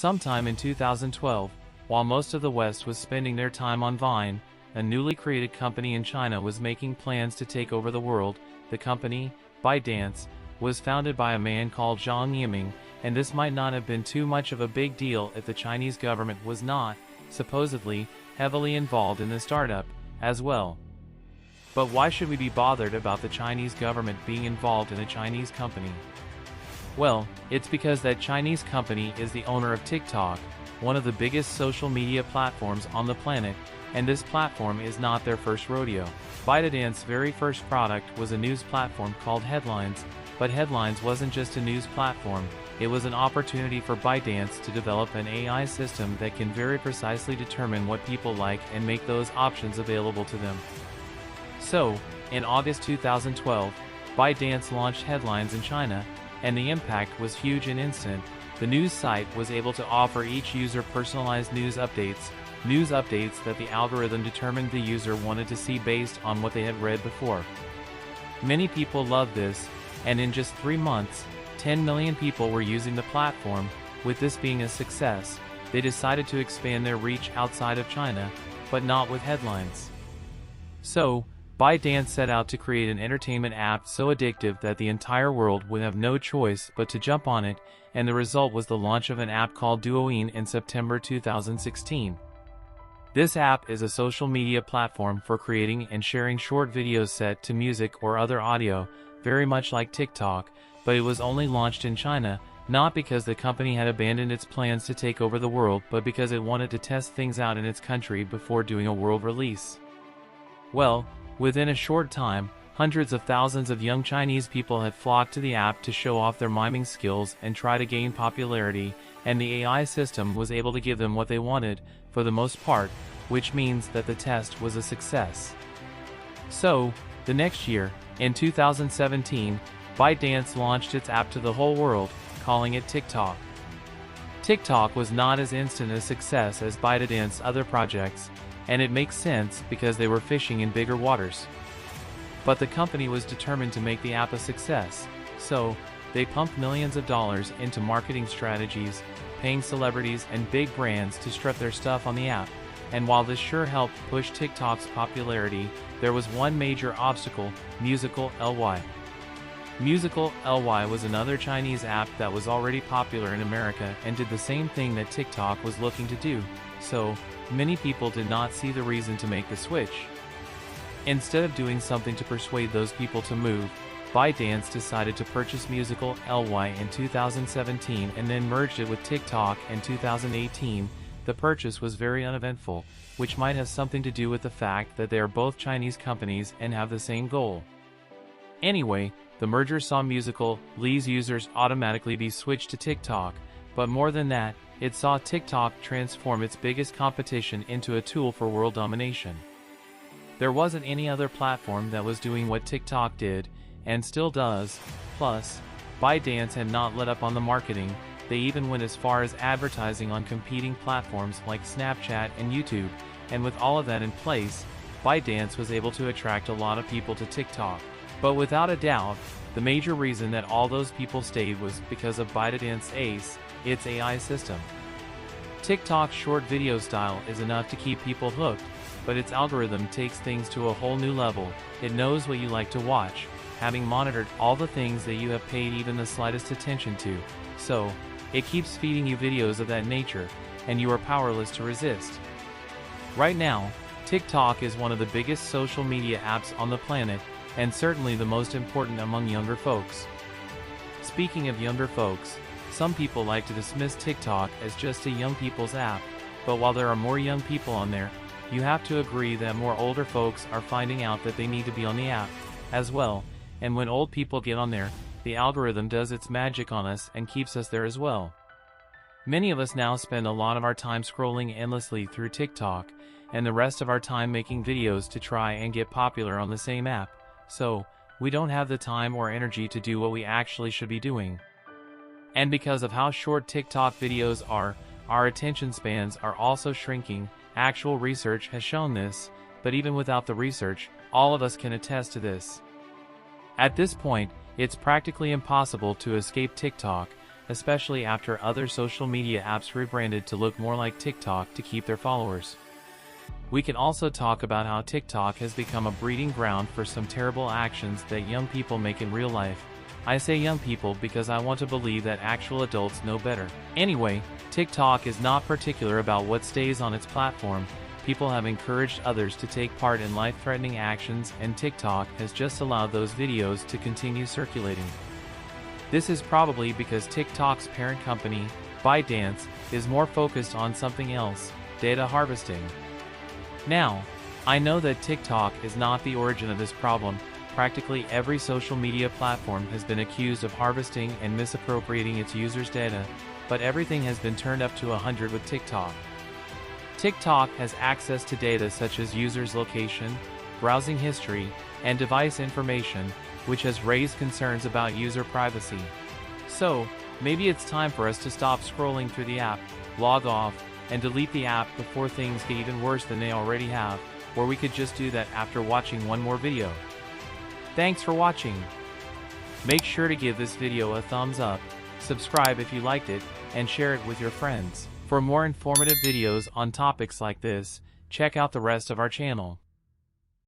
Sometime in 2012, while most of the West was spending their time on Vine, a newly created company in China was making plans to take over the world. The company, ByteDance, was founded by a man called Zhang Yiming, and this might not have been too much of a big deal if the Chinese government was not, supposedly, heavily involved in the startup, as well. But why should we be bothered about the Chinese government being involved in a Chinese company? Well, it's because that Chinese company is the owner of TikTok, one of the biggest social media platforms on the planet, and this platform is not their first rodeo. ByteDance's very first product was a news platform called Headlines, but Headlines wasn't just a news platform, it was an opportunity for ByteDance to develop an AI system that can very precisely determine what people like and make those options available to them. So, in August 2012, ByteDance launched Headlines in China, and the impact was huge and instant. The news site was able to offer each user personalized news updates that the algorithm determined the user wanted to see based on what they had read before. Many people loved this, and in just 3 months, 10 million people were using the platform. With this being a success, they decided to expand their reach outside of China, but not with Headlines. So, ByteDance set out to create an entertainment app so addictive that the entire world would have no choice but to jump on it, and the result was the launch of an app called Douyin in September 2016. This app is a social media platform for creating and sharing short videos set to music or other audio, very much like TikTok, but it was only launched in China, not because the company had abandoned its plans to take over the world, but because it wanted to test things out in its country before doing a world release. Well, within a short time, hundreds of thousands of young Chinese people had flocked to the app to show off their miming skills and try to gain popularity, and the AI system was able to give them what they wanted, for the most part, which means that the test was a success. So, the next year, in 2017, ByteDance launched its app to the whole world, calling it TikTok. TikTok was not as instant a success as ByteDance's other projects, and it makes sense because they were fishing in bigger waters. But the company was determined to make the app a success, so they pumped millions of dollars into marketing strategies, paying celebrities and big brands to strut their stuff on the app. And while this sure helped push TikTok's popularity, there was one major obstacle: Musical LY. Musical LY was another Chinese app that was already popular in America and did the same thing that TikTok was looking to do, so many people did not see the reason to make the switch. Instead of doing something to persuade those people to move, ByteDance decided to purchase Musical LY in 2017 and then merged it with TikTok in 2018. The purchase was very uneventful, which might have something to do with the fact that they are both Chinese companies and have the same goal. Anyway, the merger saw Musical LY's users automatically be switched to TikTok, but more than that, it saw TikTok transform its biggest competition into a tool for world domination. There wasn't any other platform that was doing what TikTok did, and still does. Plus, ByteDance had not let up on the marketing. They even went as far as advertising on competing platforms like Snapchat and YouTube, and with all of that in place, ByteDance was able to attract a lot of people to TikTok. But without a doubt, the major reason that all those people stayed was because of ByteDance's ACE, its AI system. TikTok's short video style is enough to keep people hooked, but its algorithm takes things to a whole new level. It knows what you like to watch, having monitored all the things that you have paid even the slightest attention to. So, it keeps feeding you videos of that nature, and you are powerless to resist. Right now, TikTok is one of the biggest social media apps on the planet, and certainly the most important among younger folks. Speaking of younger folks, some people like to dismiss TikTok as just a young people's app, but while there are more young people on there, you have to agree that more older folks are finding out that they need to be on the app, as well, and when old people get on there, the algorithm does its magic on us and keeps us there as well. Many of us now spend a lot of our time scrolling endlessly through TikTok, and the rest of our time making videos to try and get popular on the same app, so we don't have the time or energy to do what we actually should be doing. And because of how short TikTok videos are, our attention spans are also shrinking. Actual research has shown this, but even without the research, all of us can attest to this. At this point, it's practically impossible to escape TikTok, especially after other social media apps rebranded to look more like TikTok to keep their followers. We can also talk about how TikTok has become a breeding ground for some terrible actions that young people make in real life. I say young people because I want to believe that actual adults know better. Anyway, TikTok is not particular about what stays on its platform. People have encouraged others to take part in life-threatening actions, and TikTok has just allowed those videos to continue circulating. This is probably because TikTok's parent company, ByteDance, is more focused on something else: data harvesting. Now, I know that TikTok is not the origin of this problem. Practically every social media platform has been accused of harvesting and misappropriating its users' data, but everything has been turned up to 100 with TikTok. TikTok has access to data such as users' location, browsing history, and device information, which has raised concerns about user privacy. So, maybe it's time for us to stop scrolling through the app, log off, and delete the app before things get even worse than they already have, or we could just do that after watching one more video. Thanks for watching. Make sure to give this video a thumbs up, subscribe if you liked it, and share it with your friends. For more informative videos on topics like this, check out the rest of our channel.